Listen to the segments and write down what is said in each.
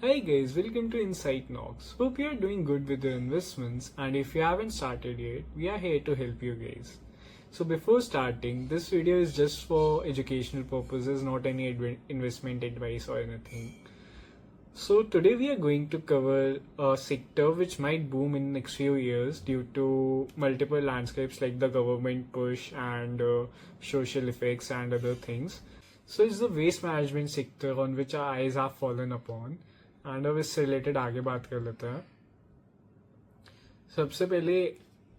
Hi guys, welcome to Insight Knox. Hope you are doing good with your investments, and if you haven't started yet, we are here to help you guys. So before starting, this video is just for educational purposes, not any investment advice or anything. So today we are going to cover a sector which might boom in next few years due to multiple landscapes like the government push and social effects and other things. So it's the waste management sector on which our eyes have fallen upon, and अब इससे related आगे बात कर लेते हैं. सबसे पहले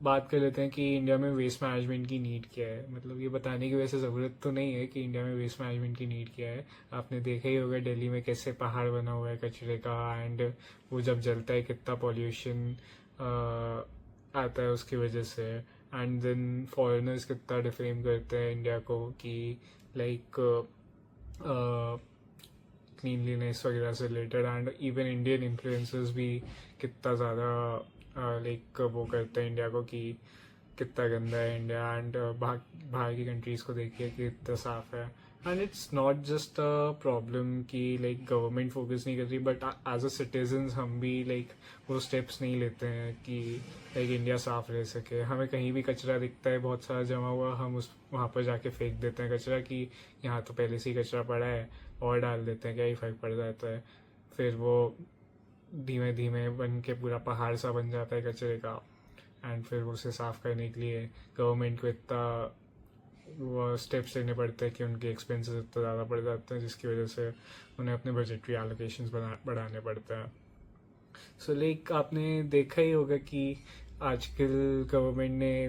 बात कर लेते हैं कि इंडिया में वेस्ट मैनेजमेंट की नीड क्या है. मतलब ये बताने की वैसे ज़रूरत तो नहीं है कि इंडिया में वेस्ट मैनेजमेंट की नीड क्या है. आपने देखा ही होगा दिल्ली में कैसे पहाड़ बना हुआ है कचरे का, एंड वो जब जलता है कितना पॉल्यूशन आता है उसकी वजह से. एंड देन फॉरेनर्स कितना डिफेम करते हैं इंडिया को कि लाइक क्लीनलीनेस वगैरह से related, and even Indian influencers भी कितना ज़्यादा लाइक वो करते हैं इंडिया को कि कितना गंदा है इंडिया, एंड बाहर की कंट्रीज़ को देखिए कि कितना साफ है. And it's not just a problem कि लाइक गवर्नमेंट फोकस नहीं कर रही, बट एज अ सिटीजन्स हम भी लाइक वो स्टेप्स नहीं लेते हैं कि लाइक इंडिया साफ रह सके. हमें कहीं भी कचरा दिखता है बहुत सारा जमा हुआ, हम उस वहाँ पर जाके फेंक देते हैं कचरा कि यहाँ तो पहले से ही कचरा पड़ा है और डाल देते हैं, क्या ही फर्क पड़ जाता है. फिर वो धीमे धीमे बन के पूरा पहाड़ सा बन जाता है कचरे का, एंड फिर उसे साफ़ करने के लिए गवर्नमेंट को इतना वो स्टेप्स लेने पड़ते हैं कि उनके एक्सपेंसेस इतना ज़्यादा बढ़ जाते हैं जिसकी वजह से उन्हें अपने बजटरी एलोकेशंस बढ़ाने पड़ते हैं. सो लाइक आपने देखा ही होगा कि आजकल गवर्नमेंट ने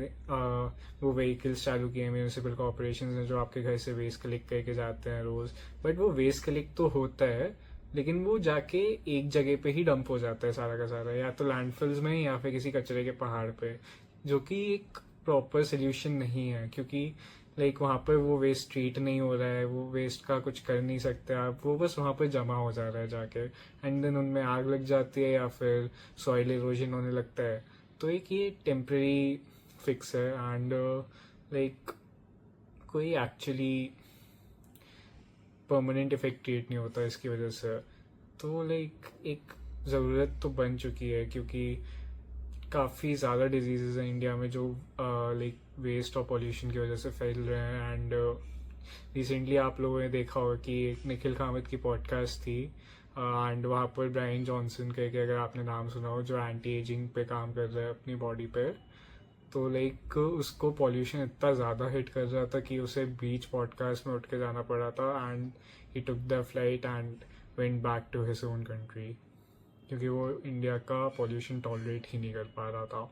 वो व्हीकल्स चालू किए हैं, म्यूनिसिपल कॉर्पोरेशन हैं जो आपके घर से वेस्ट कलेक्ट करके जाते हैं रोज़. बट वो वेस्ट कलेक्ट तो होता है लेकिन वो जाके एक जगह पे ही डंप हो जाता है सारा का सारा, या तो लैंडफिल्स में या फिर किसी कचरे के पहाड़ पे, जो कि एक प्रॉपर सोल्यूशन नहीं है. क्योंकि लाइक वहाँ पर वो वेस्ट ट्रीट नहीं हो रहा है, वो वेस्ट का कुछ कर नहीं सकते आप, वो बस वहाँ पर जमा हो जा रहा है जाके, एंड देन उनमें आग लग जाती है या फिर सॉइल इरोजन होने लगता है. तो एक ये टेम्प्रेरी फिक्स है, एंड लाइक कोई एक्चुअली परमानेंट इफेक्ट क्रिएट नहीं होता इसकी वजह से. तो लाइक एक ज़रूरत तो बन चुकी है क्योंकि काफ़ी ज़्यादा डिजीज़ हैं इंडिया में जो लाइक वेस्ट और पॉल्यूशन की वजह से फैल रहे हैं. एंड रिसेंटली आप लोगों ने देखा होगा कि एक निखिल कामत की पॉडकास्ट थी, एंड वहाँ पर ब्रायन जॉनसन के अगर आपने नाम सुना हो, जो एंटी एजिंग पे काम कर रहा है अपनी बॉडी पे. तो लाइक उसको पॉल्यूशन इतना ज़्यादा हिट कर रहा था कि उसे बीच पॉडकास्ट में उठ के जाना पड़ा था, and he took the flight and went back to his own country क्योंकि वो इंडिया का पॉल्यूशन टॉलरेट ही नहीं कर पा रहा था.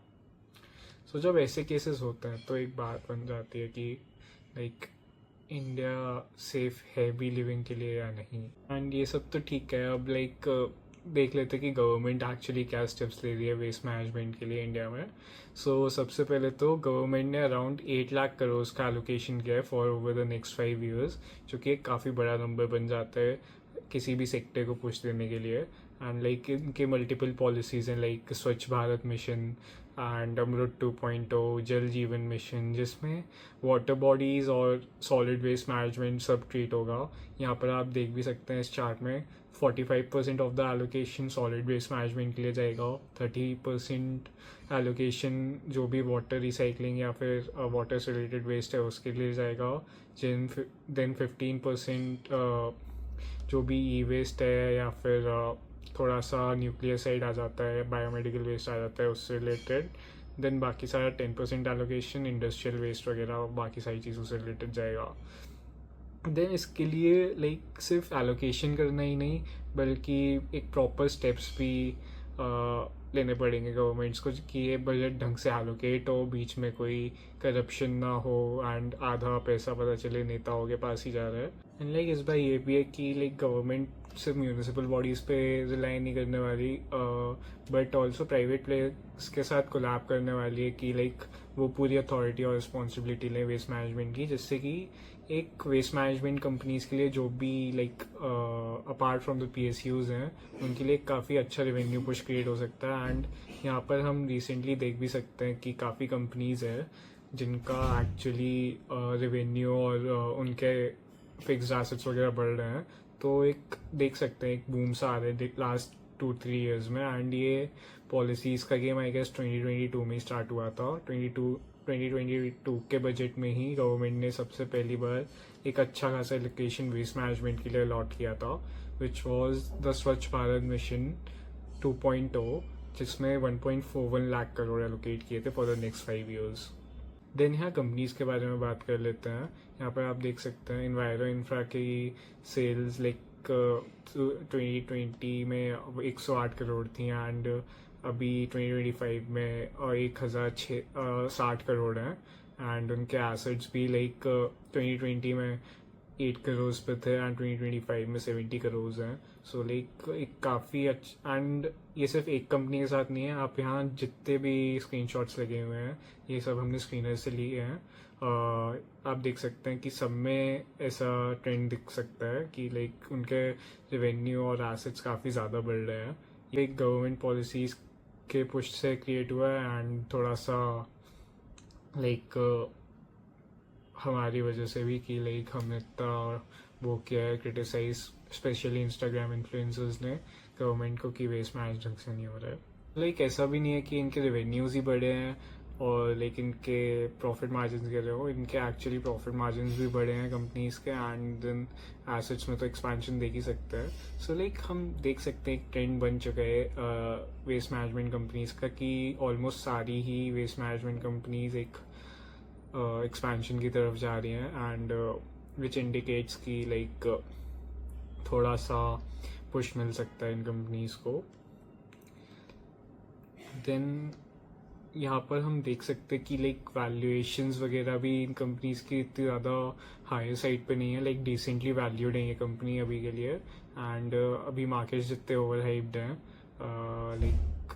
सो जब ऐसे केसेस होते हैं तो एक बात बन जाती है कि लाइक इंडिया सेफ है भी लिविंग के लिए या नहीं. एंड ये सब तो ठीक है. अब लाइक देख लेते कि गवर्नमेंट एक्चुअली क्या स्टेप्स ले रही है वेस्ट मैनेजमेंट के लिए इंडिया में. सो सबसे पहले तो गवर्नमेंट ने अराउंड 8 लाख करोड़ का एलोकेशन किया है for over the next 5 years, जो कि एक काफ़ी बड़ा नंबर बन जाता है किसी भी सेक्टर को पुश देने के लिए. एंड लाइक इनके मल्टीपल पॉलिसीज़ हैं लाइक स्वच्छ भारत मिशन एंड अमृत 2.0, जल जीवन मिशन, जिसमें वाटर बॉडीज़ और सॉलिड वेस्ट मैनेजमेंट सब ट्रीट होगा. यहाँ पर आप देख भी सकते हैं इस चार्ट में 45% of the allocation solid waste management के लिए जाएगा, 30% एलोकेशन जो भी वाटर रिसाइकलिंग या फिर वाटर से रिलेटेड वेस्ट है उसके लिए जाएगा, देन 15% जो भी ई वेस्ट है या फिर थोड़ा सा न्यूक्लियर साइड आ जाता है, बायोमेडिकल वेस्ट आ जाता है उससे रिलेटेड. देन बाकी सारा 10% एलोकेशन इंडस्ट्रियल वेस्ट वगैरह बाकी सारी चीज़ों से रिलेटेड जाएगा. देन इसके लिए लाइक सिर्फ एलोकेशन करना ही नहीं बल्कि एक प्रॉपर स्टेप्स भी लेने पड़ेंगे गवर्नमेंट्स को कि ये बजट ढंग से एलोकेट हो, बीच में कोई करप्शन ना हो, एंड आधा पैसा पता चले नेताओं के पास ही जा रहा है. एंड लाइक इस बार ये भी है कि लाइक गवर्नमेंट सिर्फ म्यूनिसिपल बॉडीज़ पे रिलाई नहीं करने वाली, बट ऑल्सो प्राइवेट प्लेयर्स के साथ कोलैब करने वाली है कि लाइक वो पूरी अथॉरिटी और रिस्पॉन्सिबिलिटी लें वेस्ट मैनेजमेंट की, जिससे कि एक वेस्ट मैनेजमेंट कंपनीज के लिए जो भी like apart from the PSUs हैं उनके लिए काफ़ी अच्छा रेवेन्यू पुश क्रिएट हो सकता है. एंड यहाँ पर हम रिसेंटली देख भी सकते हैं कि काफ़ी कंपनीज है जिनका एक्चुअली रेवेन्यू और उनके फिक्स्ड एसेट्स वगैरह बढ़ रहे हैं. तो एक देख सकते हैं एक बूम सा आ रहा है लास्ट 2-3 ईयर्स में। एंड ये पॉलिसीज़ का गेम आई गेस 2022 में स्टार्ट हुआ था। 2022 के बजट में ही गवर्नमेंट ने सबसे पहली बार एक अच्छा खासा एलोकेशन वेस्ट मैनेजमेंट के लिए अलॉट किया था, विच वॉज द स्वच्छ भारत मिशन 2.0, जिसमें 1.41 लाख करोड़ एलोकेट किए थे for the next 5 years. Then यहाँ कंपनीज के बारे में बात कर लेते हैं। यहाँ पर आप देख सकते हैं इन्वायरो इंफ्रा की सेल्स लाइक 2020 में 108 करोड़ थी एंड अभी 2025 में 1060 करोड़ हैं। एंड उनके एसेट्स भी लाइक 2020 में 8 करोड़ पे थे एंड 2025 में 70 करोड़ हैं। सो लाइक एक काफ़ी अच्छा। एंड ये सिर्फ एक कंपनी के साथ नहीं है, आप यहाँ जितने भी स्क्रीनशॉट्स लगे हुए हैं ये सब हमने स्क्रीनर से लिए हैं। आप देख सकते हैं कि सब में ऐसा ट्रेंड दिख सकता है कि लाइक उनके रेवेन्यू और एसेट्स काफ़ी ज़्यादा बढ़ रहे हैं। ये गवर्नमेंट पॉलिसीज़ के पुश से क्रिएट हुआ है एंड थोड़ा सा लाइक हमारी वजह से भी कि लाइक हमने इतना वो किया है क्रिटिसाइज, स्पेशली इंस्टाग्राम इन्फ्लुएंसर्स ने गवर्नमेंट को कि वेस्ट मैनेज ढंग से नहीं हो रहा है। लाइक ऐसा भी नहीं है कि इनके रेवेन्यूज़ ही बढ़े हैं और लाइक इनके प्रॉफिट मार्जिन गिर रहे हो, इनके एक्चुअली प्रॉफिट मार्जिन भी बढ़े हैं कंपनीज के एंड देन एसेट्स में तो एक्सपेंशन देख ही सकते हैं। सो लाइक हम देख सकते हैं एक ट्रेंड बन चुका है वेस्ट मैनेजमेंट कंपनीज का कि ऑलमोस्ट सारी ही वेस्ट मैनेजमेंट कंपनीज एक एक्सपेंशन की तरफ जा रही हैं एंड विच इंडिकेट्स कि लाइक थोड़ा सा पुश मिल सकता है इन कंपनीज को। देन यहाँ पर हम देख सकते हैं कि लाइक वैल्यूएशंस वगैरह भी इन कंपनीज की इतनी ज़्यादा हायर साइड पे नहीं है, लाइक डिसेंटली वैल्यूड है ये कंपनी अभी के लिए। एंड अभी मार्केट्स जितने ओवर हाइप्ड हैं लाइक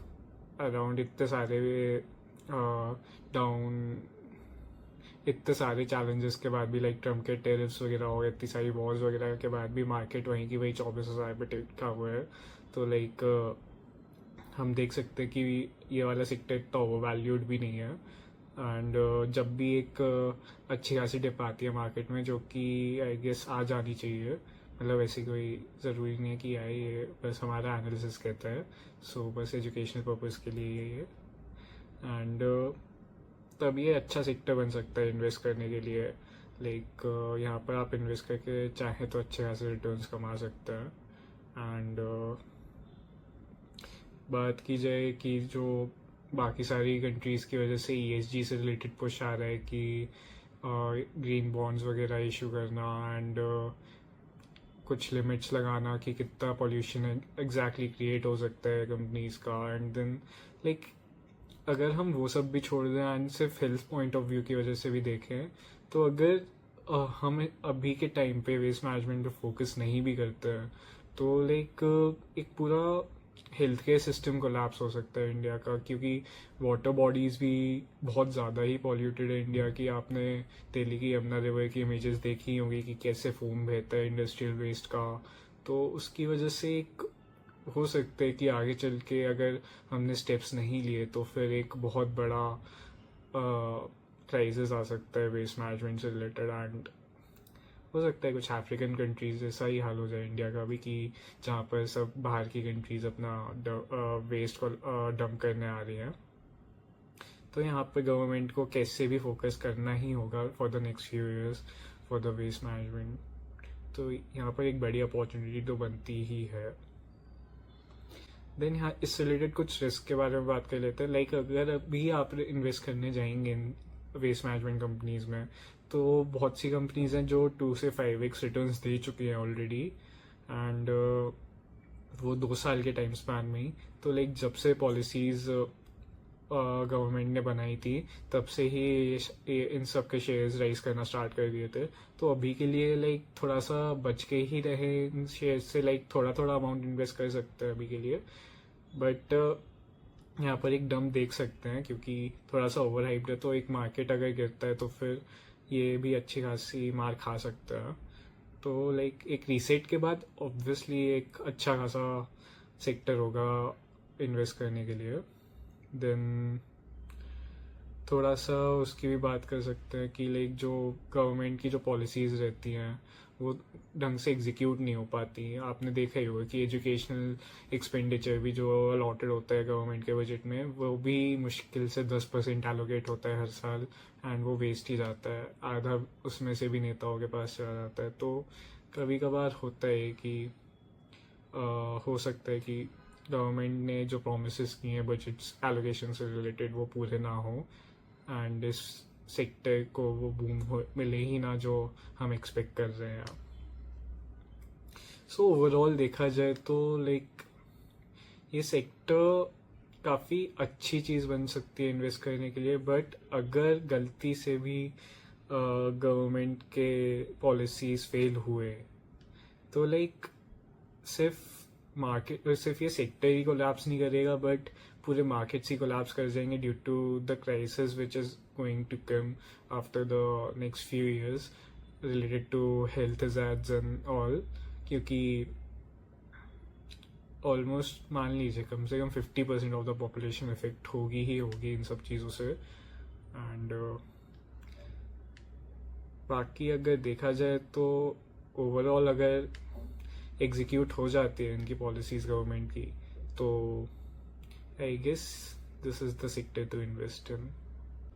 अराउंड इतने सारे डाउन इतने सारे चैलेंजेस के बाद भी लाइक ट्रम्प के टेरिफ्स वगैरह हो गए, इतनी सारी वॉर्स वगैरह के बाद भी मार्केट वहीं की वही 24,000 पे टिका हुआ है। तो लाइक हम देख सकते हैं कि ये वाला सेक्टर इतना ओवर वैल्यूड भी नहीं है। एंड जब भी एक अच्छी खासी डिप आती है मार्केट में, जो कि आई गेस आ जानी चाहिए, मतलब ऐसी कोई ज़रूरी नहीं है कि आए, ये बस हमारा एनालिसिस कहता है। सो बस एजुकेशनल पर्पज़ के लिए ये एंड तब ये अच्छा सेक्टर बन सकता है इन्वेस्ट करने के लिए। लाइक यहाँ पर आप इन्वेस्ट करके चाहे तो अच्छे खासे रिटर्न्स कमा सकते हैं। एंड बात की जाए कि जो बाकी सारी कंट्रीज़ की वजह से ESG से रिलेटेड पुश आ रहा है कि ग्रीन बॉन्ड्स वगैरह इशू करना एंड कुछ लिमिट्स लगाना कि कितना पॉल्यूशन एग्जैक्टली क्रिएट हो सकता है कंपनीज का। एंड देन लाइक अगर हम वो सब भी छोड़ दें एंड सिर्फ हेल्थ पॉइंट ऑफ व्यू की वजह से भी देखें, तो अगर हम अभी के टाइम पे वेस्ट मैनेजमेंट पे फोकस नहीं भी करते हैं तो लाइक एक पूरा हेल्थ केयर सिस्टम कोलैप्स हो सकता है इंडिया का, क्योंकि वाटर बॉडीज़ भी बहुत ज़्यादा ही पॉल्यूटेड है इंडिया की। आपने दिल्ली की यमुना रिवर की इमेजेस देखी होंगी कि कैसे फोम बहता है इंडस्ट्रियल वेस्ट का। तो उसकी वजह से एक हो सकता है कि आगे चल के अगर हमने स्टेप्स नहीं लिए तो फिर एक बहुत बड़ा क्राइसिस आ सकता है वेस्ट मैनेजमेंट से रिलेटेड। एंड हो सकता है कुछ अफ्रीकन कंट्रीज जैसा ही हाल हो जाए इंडिया का भी, कि जहाँ पर सब बाहर की कंट्रीज अपना वेस्ट को डंप करने आ रही हैं। तो यहाँ पर गवर्नमेंट को कैसे भी फोकस करना ही होगा for the next few years for the waste management. तो यहाँ पर एक बड़ी अपॉर्चुनिटी तो बनती ही है। देन यहाँ इससे रिलेटेड कुछ रिस्क के बारे में बात कर लेते हैं। लाइक अगर अभी आप इन्वेस्ट करने जाएंगे इन वेस्ट मैनेजमेंट कंपनीज में, तो बहुत सी कंपनीज हैं जो 2 से 5x रिटर्न्स दे चुकी हैं ऑलरेडी एंड वो 2 साल के टाइम स्पैन में ही। तो लाइक जब से पॉलिसीज़ गवर्नमेंट ने बनाई थी तब से ही इन सब के शेयर्स राइज करना स्टार्ट कर दिए थे। तो अभी के लिए लाइक थोड़ा सा बच के ही रहे इन शेयर्स से, लाइक थोड़ा थोड़ा अमाउंट इन्वेस्ट कर सकते हैं अभी के लिए। बट यहाँ पर एक डंप देख सकते हैं क्योंकि थोड़ा सा ओवर हाइप्ड है, तो एक मार्केट अगर गिरता है तो फिर ये भी अच्छी खासी मार खा सकता है। तो लाइक एक रीसेट के बाद ऑब्वियसली एक अच्छा खासा सेक्टर होगा इन्वेस्ट करने के लिए। देन थोड़ा सा उसकी भी बात कर सकते हैं कि लाइक जो गवर्नमेंट की जो पॉलिसीज़ रहती हैं वो ढंग से एग्जीक्यूट नहीं हो पाती। आपने देखा ही होगा कि एजुकेशनल एक्सपेंडिचर भी जो अलॉटेड होता है गवर्नमेंट के बजट में वो भी मुश्किल से 10% एलोकेट होता है हर साल, एंड वो वेस्ट ही जाता है, आधा उसमें से भी नेताओं के पास चला जाता है। तो कभी कभार होता है कि हो सकता है कि गवर्नमेंट ने जो प्रोमिस किए हैं बजट्स एलोकेशन से रिलेटेड वो पूरे ना हो, एंड इस सेक्टर को वो बूम मिले ही ना जो हम एक्सपेक्ट कर रहे हैं। सो ओवरऑल देखा जाए तो लाइक ये सेक्टर काफ़ी अच्छी चीज़ बन सकती है इन्वेस्ट करने के लिए, बट अगर गलती से भी गवर्नमेंट के पॉलिसीज फेल हुए तो लाइक सिर्फ ये सेक्टर ही कोलैप्स नहीं करेगा, बट पूरे मार्केट्स ही कोलैप्स कर जाएंगे due to the crisis which is going to come after the next few years related to health hazards and all. क्योंकि ऑलमोस्ट मान लीजिए कम से कम 50% ऑफ द पॉपुलेशन इफेक्ट होगी ही होगी इन सब चीज़ों से। एंड बाकी अगर देखा जाए तो ओवरऑल अगर एग्जीक्यूट हो जाती है इनकी पॉलिसीज गवर्नमेंट की तो I guess this is the sector to invest in.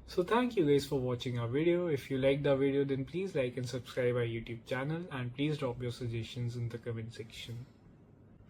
So thank you guys for watching our video. If you liked our video then please like and subscribe our YouTube channel, and please drop your suggestions in the comment section.